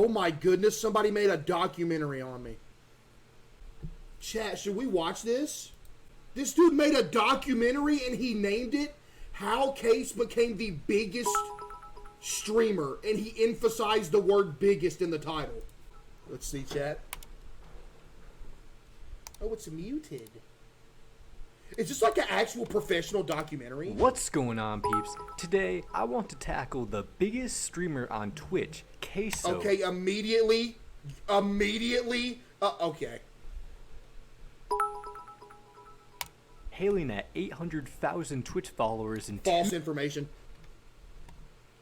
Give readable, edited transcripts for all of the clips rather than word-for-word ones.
Oh my goodness, somebody made a documentary on me. Chat, should we watch this? This dude made a documentary and he named it How Case Became the Biggest Streamer, and he emphasized the word biggest in the title. Let's see, chat. Oh, it's muted. Is this like an actual professional documentary? What's going on, peeps? Today, I want to tackle the biggest streamer on Twitch, Queso. Okay, immediately, okay. Hailing at 800,000 Twitch followers in False information.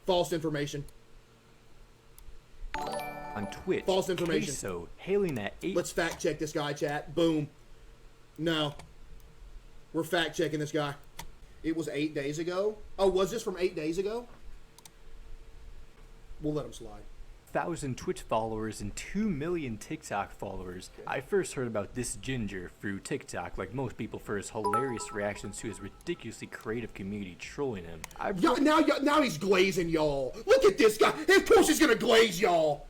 False information. On Twitch. False information. Queso, hailing at 8. Let's fact check this guy, chat. Boom. No. We're fact checking this guy. It was 8 days ago. Oh, was this from 8 days ago? We'll let him slide. 1,000 Twitch followers and 2 million TikTok followers. I first heard about this ginger through TikTok, like most people, for his hilarious reactions to his ridiculously creative community trolling him. Now he's glazing y'all. Look at this guy. Of course he's gonna glaze y'all.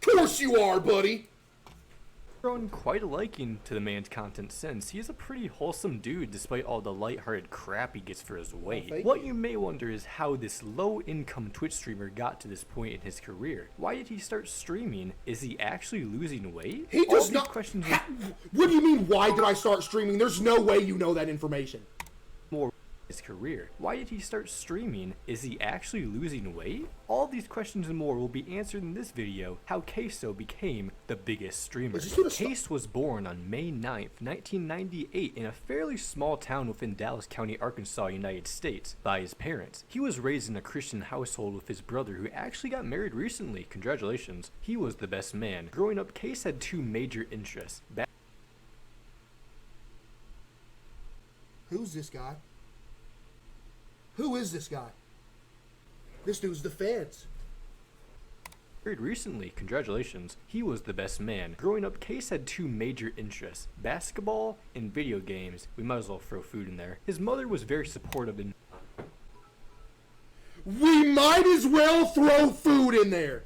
Of course you are, buddy. Grown quite a liking to the man's content since he is a pretty wholesome dude despite all the lighthearted crap he gets for his weight. What you may wonder is how this low-income Twitch streamer got to this point in his career. Why did he start streaming? Is he actually losing weight? He does not. Questions what do you mean, why did I start streaming? There's no way you know that information. More his career. Why did he start streaming? Is he actually losing weight? All these questions and more will be answered in this video, how Queso became the biggest streamer. Case was born on May 9th, 1998 in a fairly small town within Dallas County, Arkansas, United States, by his parents. He was raised in a Christian household with his brother who actually got married recently. Congratulations. He was the best man. Growing up, Case had two major interests. Who's this guy? Who is this guy? This dude's the feds. Recently, congratulations, he was the best man. Growing up, Case had two major interests, basketball and video games. We might as well throw food in there. His mother was very supportive and we might as well throw food in there.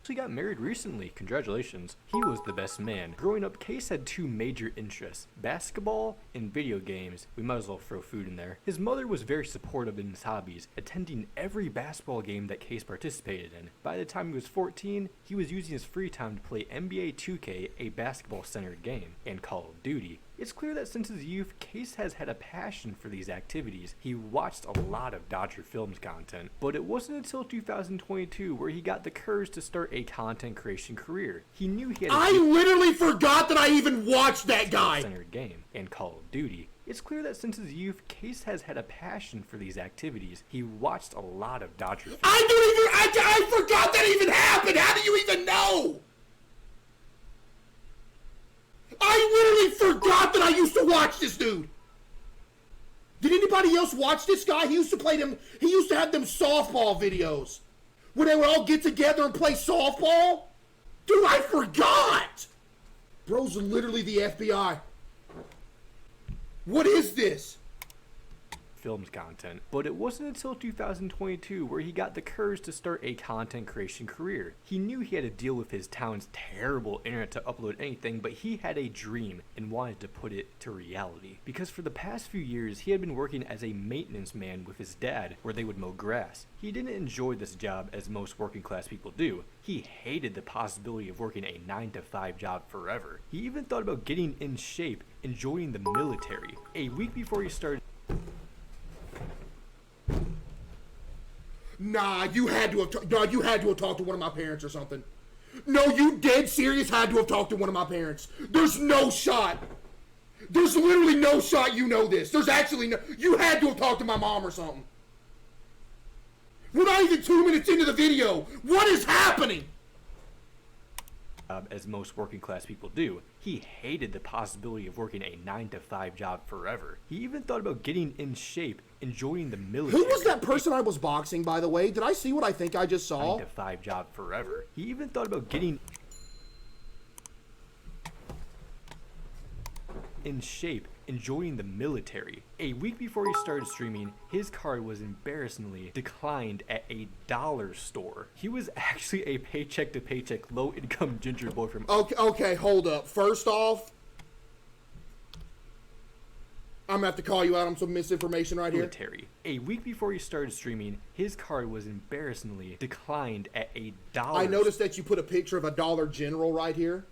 He got married recently. Congratulations. He was the best man. Growing up, Case had two major interests, basketball and video games. We might as well throw food in there. His mother was very supportive in his hobbies, attending every basketball game that Case participated in. By the time he was 14, he was using his free time to play NBA 2K, a basketball-centered game, and Call of Duty. It's clear that since his youth, Case has had a passion for these activities. He watched a lot of Dodger Films content, but it wasn't until 2022 where he got the courage to start a content creation career. He knew he had I literally forgot that I even watched that guy. Centered game and Call of Duty. It's clear that since his youth, Case has had a passion for these activities. He watched a lot of Dodger Films. I forgot that even happened. How do you even know? I literally forgot that I used to watch this dude. Did anybody else watch this guy? He used to play them. He used to have them softball videos where they would all get together and play softball. Dude, I forgot. Bro's literally the FBI. What is this? Films content, but it wasn't until 2022 where he got the courage to start a content creation career. He knew he had to deal with his town's terrible internet to upload anything, but he had a dream and wanted to put it to reality. Because for the past few years, he had been working as a maintenance man with his dad, where they would mow grass. He didn't enjoy this job as most working class people do. He hated the possibility of working a 9-to-5 job forever. He even thought about getting in shape and joining the military. A week before he started, Nah, you had to have talked to one of my parents or something. No, you dead serious had to have talked to one of my parents. There's no shot. There's literally no shot you know this. There's actually no... You had to have talked to my mom or something. We're not even 2 minutes into the video. What is happening? As most working class people do. He hated the possibility of working a 9-to-5 job forever. He even thought about getting in shape and joining the military. Who was that person I was boxing, by the way? Did I see what I think I just saw? 9-to-5 job forever. He even thought about getting in shape and joining the military. A week before he started streaming, his card was embarrassingly declined at a dollar store. He was actually a paycheck to paycheck low income ginger boy from Okay, hold up. First off, I'm gonna have to call you out on some misinformation right here. military. A week before he started streaming, his card was embarrassingly declined at a dollar. I noticed that you put a picture of a Dollar General right here,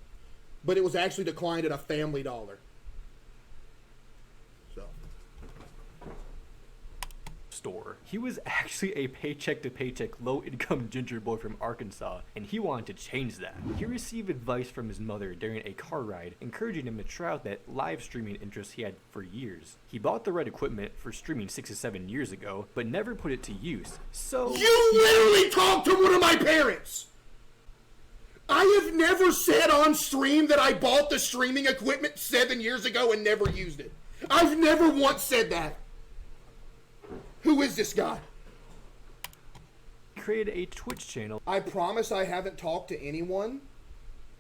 but it was actually declined at a Family Dollar. So. Store. He was actually a paycheck to paycheck low income ginger boy from Arkansas, and he wanted to change that. He received advice from his mother during a car ride, encouraging him to try out that live streaming interest he had for years. He bought the right equipment for streaming 6 to 7 years ago, but never put it to use. So You literally talked to one of my parents! I have never said on stream that I bought the streaming equipment 7 years ago and never used it. I've never once said that. Who is this guy? he created a Twitch channel. I promise I haven't talked to anyone.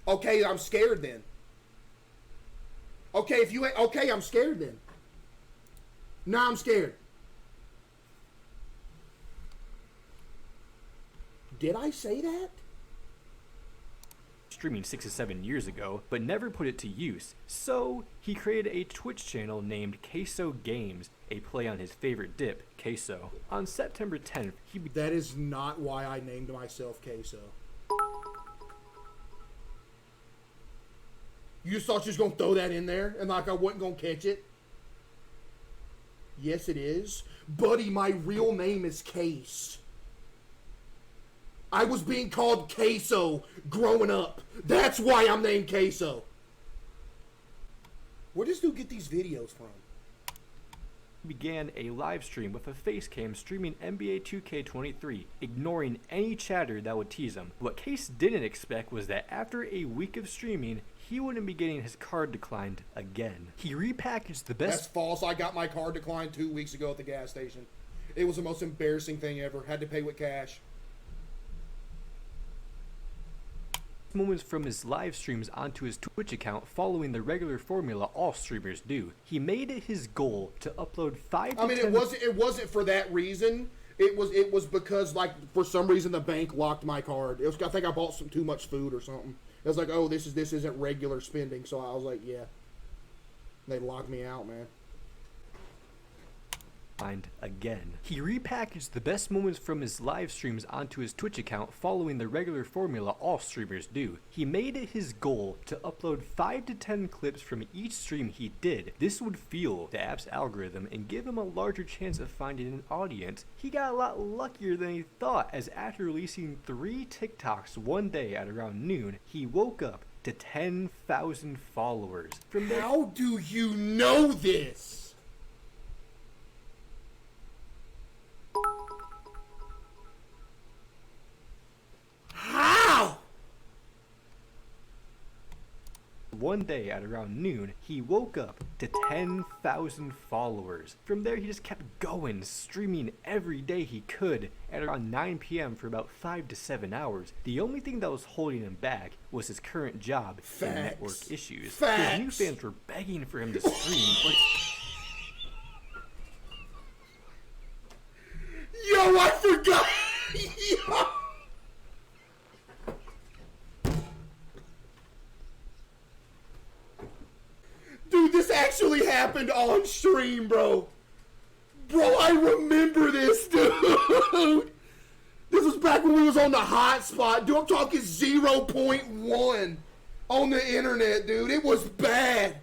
Okay, I'm scared then. Okay, if you ain't... Okay, I'm scared then. Nah, I'm scared. Did I say that? Streaming 6 to 7 years ago, but never put it to use. So he created a Twitch channel named Queso Games, a play on his favorite dip, queso. On September 10th, he That is not why I named myself Queso. You just thought you was gonna throw that in there and like I wasn't gonna catch it? Yes, it is. Buddy, my real name is Case. I was being called Queso growing up. That's why I'm named Queso. Where does dude get these videos from? began a live stream with a face cam streaming NBA 2K23, ignoring any chatter that would tease him. What Case didn't expect was that after a week of streaming, he wouldn't be getting his card declined again. He repackaged the best... That's false. I got my card declined 2 weeks ago at the gas station. It was the most embarrassing thing ever. Had to pay with cash. moments from his live streams onto his Twitch account following the regular formula all streamers do. He made it his goal to upload 5 to 10... it wasn't for that reason. It was because, like, for some reason the bank locked my card. I think I bought some too much food or something. It was like, oh, this isn't regular spending. So I was like, yeah. They locked me out, man. Again. He repackaged the best moments from his live streams onto his Twitch account following the regular formula all streamers do. He made it his goal to upload 5 to 10 clips from each stream he did. This would fuel the app's algorithm and give him a larger chance of finding an audience. He got a lot luckier than he thought, as after releasing 3 TikToks one day at around noon, he woke up to 10,000 followers. How do you know this? How? One day at around noon, he woke up to 10,000 followers. From there, he just kept going, streaming every day he could at around 9 p.m. for about 5 to 7 hours. The only thing that was holding him back was his current job and network issues. His new fans were begging for him to stream, but... Yo, I forgot! Yo! Dude, this actually happened on stream, bro. Bro, I remember this, dude. This was back when we was on the hotspot. Dude, I'm talking 0.1 on the internet, dude. It was bad.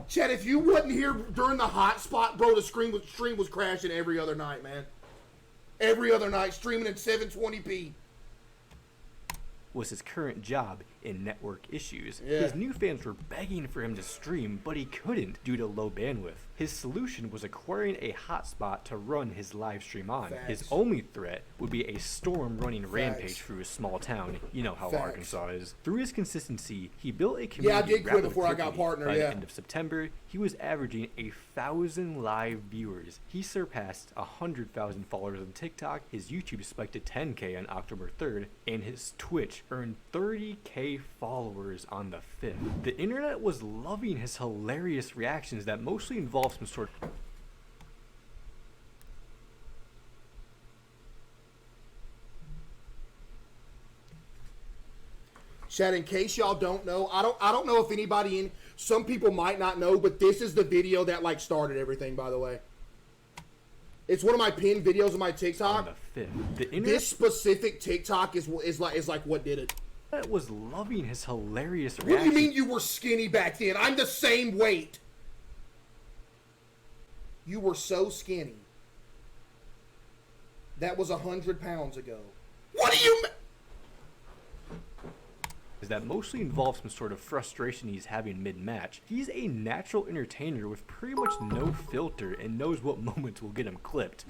Chad, if you wasn't here during the hotspot, bro, the stream was crashing every other night, man. Every other night, streaming in 720p. Was his current job in network issues. Yeah. His new fans were begging for him to stream, but he couldn't due to low bandwidth. His solution was acquiring a hotspot to run his live stream on. Facts. His only threat would be a storm running rampage Facts. through a small town. You know how Facts. Arkansas is. Through his consistency, he built a community. Yeah, I did quit rather before I got quickly. partner, By yeah. the end of September, he was averaging 1,000 live viewers. He surpassed 100,000 followers on TikTok. His YouTube spiked to 10K on October 3rd, and his Twitch earned 30K 100K followers on the 5th. The internet was loving his hilarious reactions that mostly involved some sort of Chat, in case y'all don't know, I don't know if anybody in, some people might not know, but this is the video that like started everything, by the way. It's one of my pinned videos on my TikTok. on the 5th. The internet This specific TikTok is like what did it. was loving his hilarious What do you reactions. mean you were skinny back then? I'm the same weight. You were so skinny. That was 100 pounds ago. What do you mean? Is that mostly involves some sort of frustration he's having mid-match. He's a natural entertainer with pretty much no filter and knows what moments will get him clipped.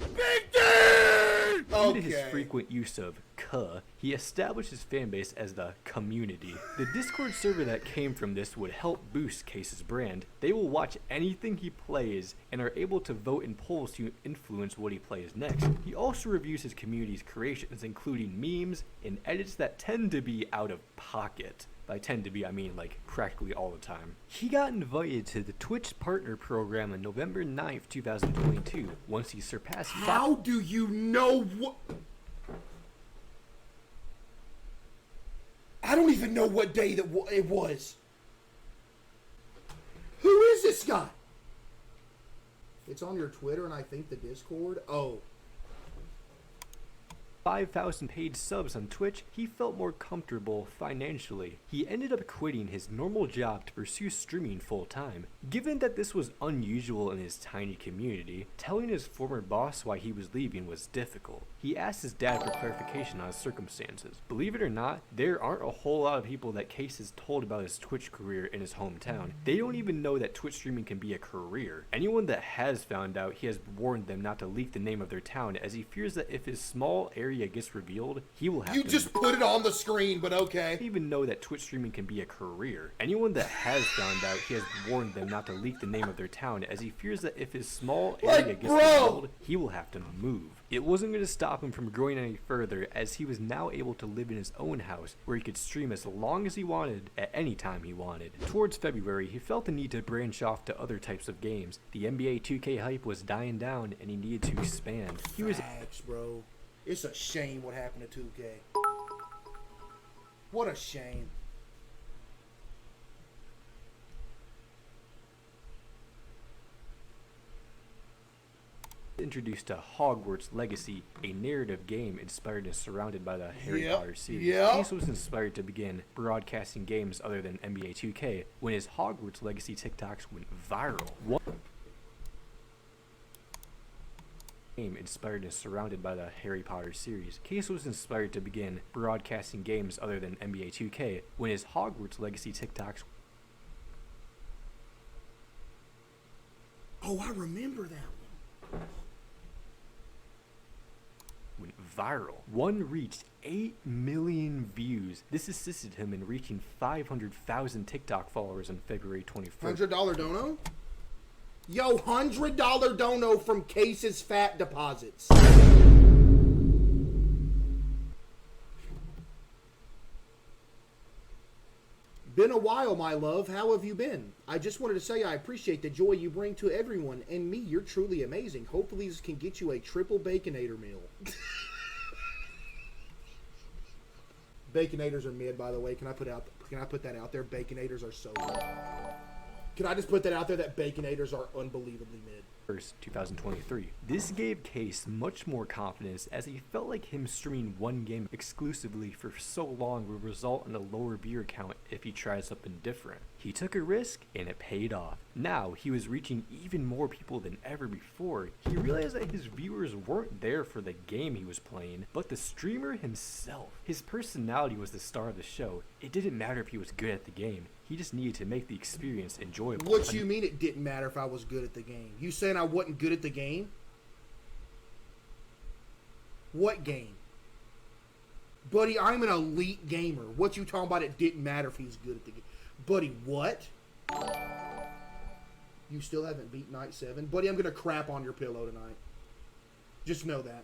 Due to his frequent use of "cuh," he established his fan base as the community. The Discord server that came from this would help boost Case's brand. They will watch anything he plays and are able to vote in polls to influence what he plays next. He also reviews his community's creations, including memes and edits that tend to be out of pocket. By tend to be, I mean like practically all the time. He got invited to the Twitch Partner Program on November 9th, 2022, once he surpassed... How do you know what? I don't even know what day that it was. Who is this guy? It's on your Twitter and I think the Discord. Oh. 5,000 paid subs on Twitch, he felt more comfortable financially. He ended up quitting his normal job to pursue streaming full time. Given that this was unusual in his tiny community, telling his former boss why he was leaving was difficult. He asked his dad for clarification on his circumstances. Believe it or not, there aren't a whole lot of people that Case has told about his Twitch career in his hometown. They don't even know that Twitch streaming can be a career. Anyone that has found out, he has warned them not to leak the name of their town, as he fears that if his small area gets revealed, he will have You to just put it on the screen, but okay. even know that Twitch streaming can be a career. Anyone that has found out, he has warned them not to leak the name of their town, as he fears that if his small area gets revealed, he will have to move. It wasn't going to stop him from growing any further, as he was now able to live in his own house, where he could stream as long as he wanted, at any time he wanted. Towards February, he felt the need to branch off to other types of games. The NBA 2K hype was dying down, and he needed to expand. He was Facts, bro. It's a shame what happened to 2K. What a shame. introduced to Hogwarts Legacy, a narrative game inspired and surrounded by the Harry Potter series. Yep. Case was inspired to begin broadcasting games other than NBA 2K when his Hogwarts Legacy TikToks went viral. One game inspired and surrounded by the Harry Potter series. Case was inspired to begin broadcasting games other than NBA 2K when his Hogwarts Legacy TikToks. Oh, I remember that one. Went viral. One reached 8 million views. This assisted him in reaching 500,000 TikTok followers on February 21st. $100 dono? Yo, $100 dono from Case's Fat Deposits. Been a while, my love. How have you been? I just wanted to say I appreciate the joy you bring to everyone, and me, you're truly amazing. Hopefully this can get you a triple Baconator meal. Baconators are mid, by the way. Can I put that out there? Baconators are so good. Can I just put that out there that Baconators are unbelievably mid? 2023. This gave Case much more confidence as he felt like him streaming one game exclusively for so long would result in a lower viewer count if he tried something different. He took a risk and it paid off. Now he was reaching even more people than ever before. He realized that his viewers weren't there for the game he was playing, but the streamer himself. His personality was the star of the show. It didn't matter if he was good at the game. He just needed to make the experience enjoyable. What you mean it didn't matter if I was good at the game? You saying I wasn't good at the game? What game? Buddy, I'm an elite gamer. What you talking about it didn't matter if he's good at the game? Buddy, what? You still haven't beat Night 7? Buddy, I'm going to crap on your pillow tonight. Just know that.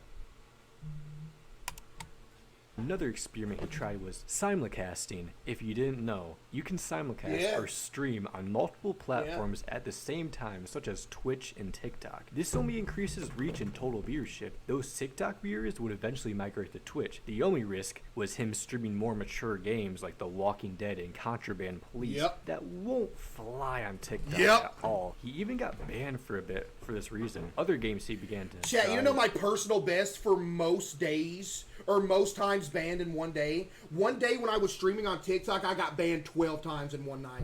Another experiment he tried was simulcasting. If you didn't know, you can simulcast or stream on multiple platforms at the same time, such as Twitch and TikTok. This only increases reach and total viewership. Those TikTok viewers would eventually migrate to Twitch. The only risk was him streaming more mature games like The Walking Dead and Contraband Police that won't fly on TikTok at all. He even got banned for a bit for this reason. Other games he began to Chat, you know my personal best for most days, or most times banned in one day? One day when I was streaming on TikTok, I got banned 12 times in one night.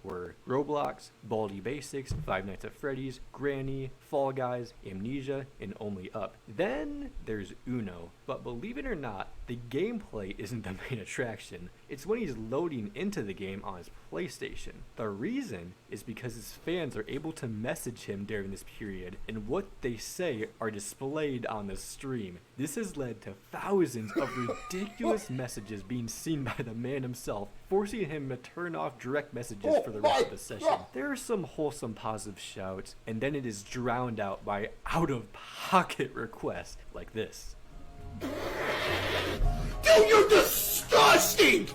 Were Roblox, Baldi Basics, Five Nights at Freddy's, Granny, Fall Guys, Amnesia, and Only Up. Then there's Uno, but believe it or not, the gameplay isn't the main attraction. It's when he's loading into the game on his PlayStation. The reason is because his fans are able to message him during this period, and what they say are displayed on the stream. This has led to thousands of ridiculous messages being seen by the man himself, forcing him to turn off direct messages for the rest of the session. There are some wholesome positive shouts, and then it is drowned out by out-of-pocket requests like this. Dude, you're disgusting!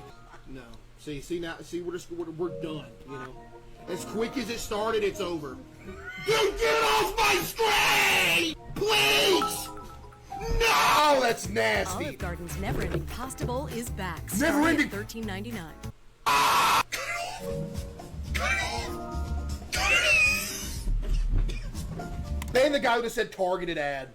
No. See now, we're done, you know? As quick as it started, it's over. Dude, get off my screen! Please! No, that's nasty. Olive Garden's never-ending pasta bowl is back. Never-ending. $13.99. Ban the guy who just said targeted ad.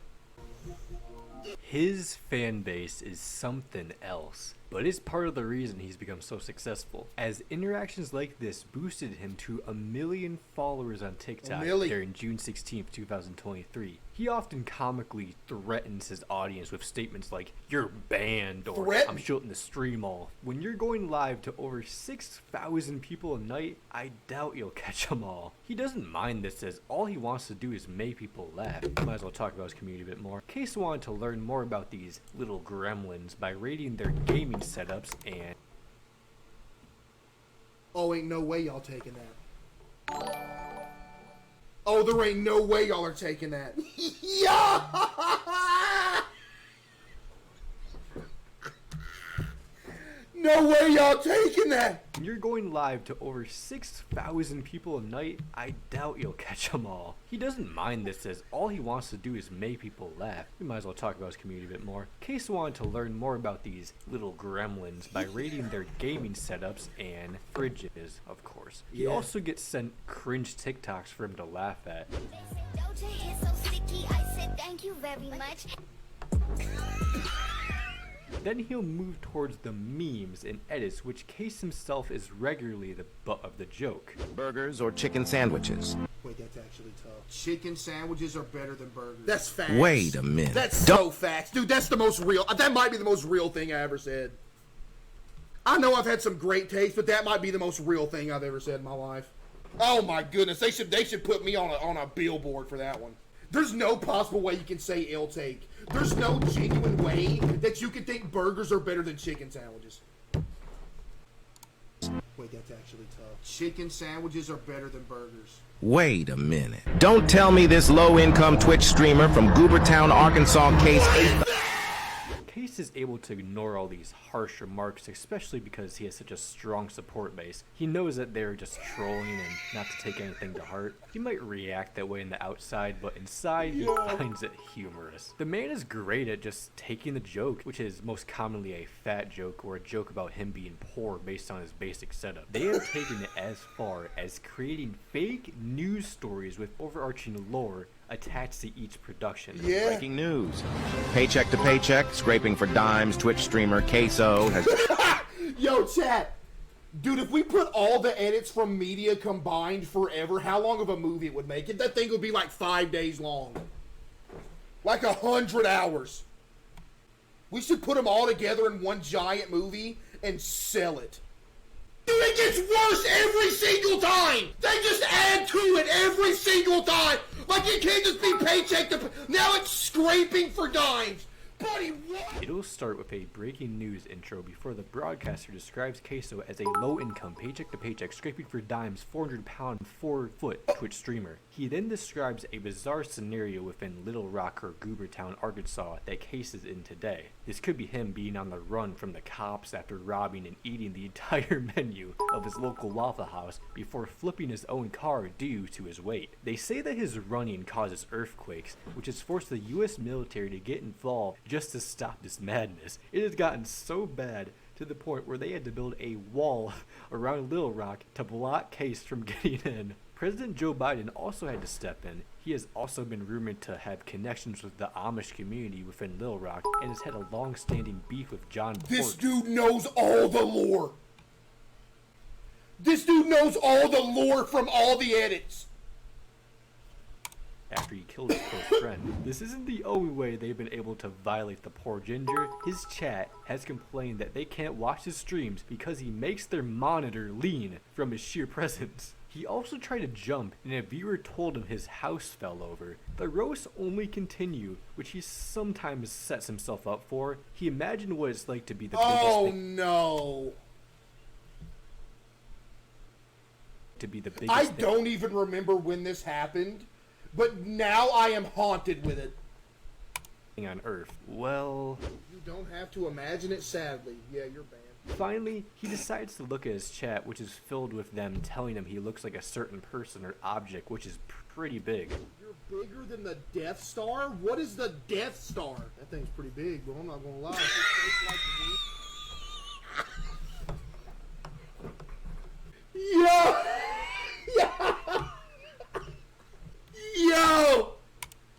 His fan base is something else, but it's part of the reason he's become so successful, as interactions like this boosted him to 1 million followers on TikTok during June 16th, 2023. He often comically threatens his audience with statements like, "You're banned," or "I'm shutting the stream off." When you're going live to over 6,000 people a night, I doubt you'll catch them all. He doesn't mind this, as all he wants to do is make people laugh. Might as well talk about his community a bit more. Case wanted to learn more about these little gremlins by rating their gaming setups and... Oh, ain't no way y'all taking that. Oh, there ain't no way y'all are taking that. Yeah! No way y'all taking that! When you're going live to over 6,000 people a night, I doubt you'll catch them all. He doesn't mind this, as all he wants to do is make people laugh. We might as well talk about his community a bit more. Case wanted to learn more about these little gremlins by rating their gaming setups and fridges, of course. He also gets sent cringe TikToks for him to laugh at. Thank you very much. Then he'll move towards the memes and edits, which Case himself is regularly the butt of the joke. Burgers or chicken sandwiches? Wait, that's actually tough. Chicken sandwiches are better than burgers. That's facts. Wait a minute. That's so facts. Dude, that's the most real. That might be the most real thing I ever said. I know I've had some great taste, but that might be the most real thing I've ever said in my life. Oh my goodness, they should put me on a billboard for that one. There's no possible way you can say ill take. There's no genuine way that you can think burgers are better than chicken sandwiches. Wait, that's actually tough. Chicken sandwiches are better than burgers. Wait a minute. Don't tell me this low-income Twitch streamer from Goobertown, Arkansas, Case 8... Case is able to ignore all these harsh remarks, especially because he has such a strong support base. He knows that they're just trolling and not to take anything to heart. He might react that way in the outside, but inside he finds it humorous. The man is great at just taking the joke, which is most commonly a fat joke or a joke about him being poor based on his basic setup. They have taken it as far as creating fake news stories with overarching lore attached to each production. Breaking news. Paycheck to paycheck, scraping for dimes, Twitch streamer Queso has... Yo, chat. Dude, if we put all the edits from media combined forever, how long of a movie it would make? That thing would be like 5 days long. Like 100 hours. We should put them all together in one giant movie and sell it. Dude, it gets worse every single time! They just add to it every single time! Like, it can't just be paycheck to... Now it's scraping for dimes! Buddy, what? It'll start with a breaking news intro before the broadcaster describes Queso as a low-income, paycheck-to-paycheck, scraping for dimes, 400-pound, 4-foot Twitch streamer. He then describes a bizarre scenario within Little Rock or Goobertown, Arkansas that Case is in today. This could be him being on the run from the cops after robbing and eating the entire menu of his local Waffle House before flipping his own car due to his weight. They say that his running causes earthquakes, which has forced the US military to get involved just to stop this madness. It has gotten so bad to the point where they had to build a wall around Little Rock to block Case from getting in. President Joe Biden also had to step in. He has also been rumored to have connections with the Amish community within Little Rock and has had a long-standing beef with John This Port. dude knows all the lore. This dude knows all the lore from all the edits. After he killed his close friend. This isn't the only way they've been able to violate the poor ginger. His chat has complained that they can't watch his streams because he makes their monitor lean from his sheer presence. He also tried to jump, and a viewer told him his house fell over. The roasts only continue, which he sometimes sets himself up for. He imagined what it's like to be the Oh biggest no. biggest I thing. don't even remember when this happened, but now I am haunted with it. On Earth. Well, You don't have to imagine it, sadly. Yeah, you're banned. finally, he decides to look at his chat, which is filled with them telling him he looks like a certain person or object, which is pretty big. You're bigger than the Death Star? What is the Death Star? That thing's pretty big, bro. I'm not gonna lie. Yo! Yo!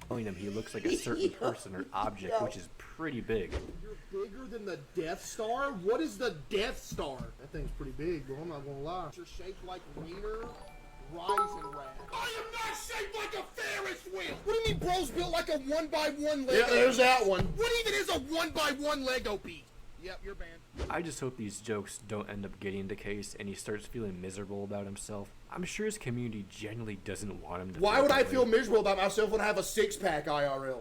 Telling him he looks like a certain person or object, which is pretty big. You're bigger than the Death Star? What is the Death Star? That thing's pretty big, bro. I'm not gonna lie. You're shaped like Wiener Rising Rat. I am not shaped like a Ferris wheel! What do you mean bro's built like a 1x1 Lego? Yeah, there's that one. What even is a 1x1 Lego piece? Yep, you're banned. I just hope these jokes don't end up getting to Case and he starts feeling miserable about himself. I'm sure his community genuinely doesn't want him to. Why would I that feel way. miserable about myself when I have a six-pack IRL?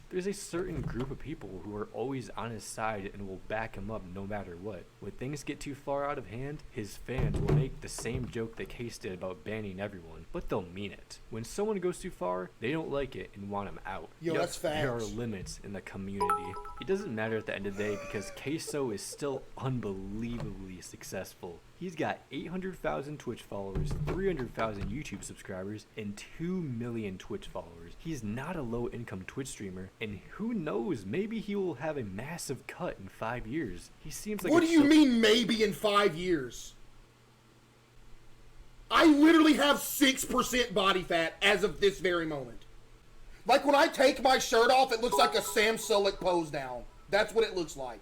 There's a certain group of people who are always on his side and will back him up no matter what. When things get too far out of hand, his fans will make the same joke that Case did about banning everyone, but they'll mean it. When someone goes too far, they don't like it and want him out. Yo, Yup, that's there are facts. limits in the community. It doesn't matter at the end of the day because Queso is still unbelievably successful. He's got 800,000 Twitch followers, 300,000 YouTube subscribers, and 2 million Twitch followers. He's not a low-income Twitch streamer, and who knows, maybe he will have a massive cut in 5 years. He seems like What a do you chill- mean maybe in 5 years? I literally have 6% body fat as of this very moment. Like when I take my shirt off, it looks like a Sam Sulek pose down. That's what it looks like.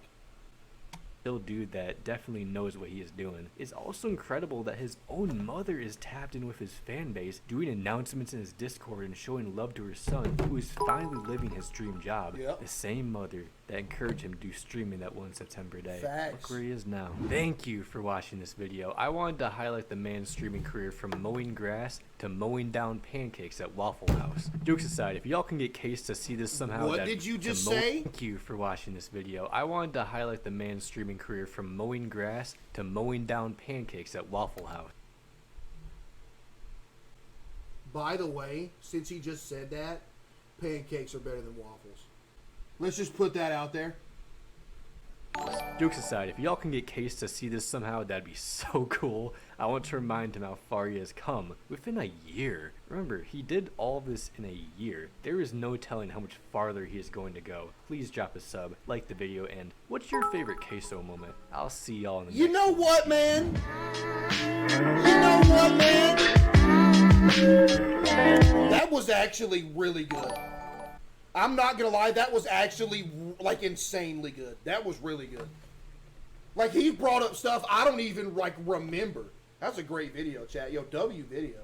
Dude that definitely knows what he is doing. It's also incredible that his own mother is tapped in with his fan base, doing announcements in his Discord and showing love to her son, who is finally living his dream job. Yep. The same mother that encouraged him to do streaming that one September day. Facts. Look where he is now. Thank you for watching this video. I wanted to highlight the man's streaming career from mowing grass to mowing down pancakes at Waffle House. Jokes aside, if y'all can get Case to see this somehow. What did you just say? Thank you for watching this video. I wanted to highlight the man's streaming career from mowing grass to mowing down pancakes at Waffle House. By the way, since he just said that, pancakes are better than waffles. Let's just put that out there. Jokes aside, if y'all can get Case to see this somehow, that'd be so cool. I want to remind him how far he has come within a year. Remember, he did all this in a year. There is no telling how much farther he is going to go. Please drop a sub, like the video, and what's your favorite Queso moment? I'll see y'all in the You next know one. what, man? You know what, man? That was actually really good. I'm not gonna lie, that was actually like insanely good. That was really good. Like he brought up stuff I don't even like remember. That's a great video, chat. Yo, W video.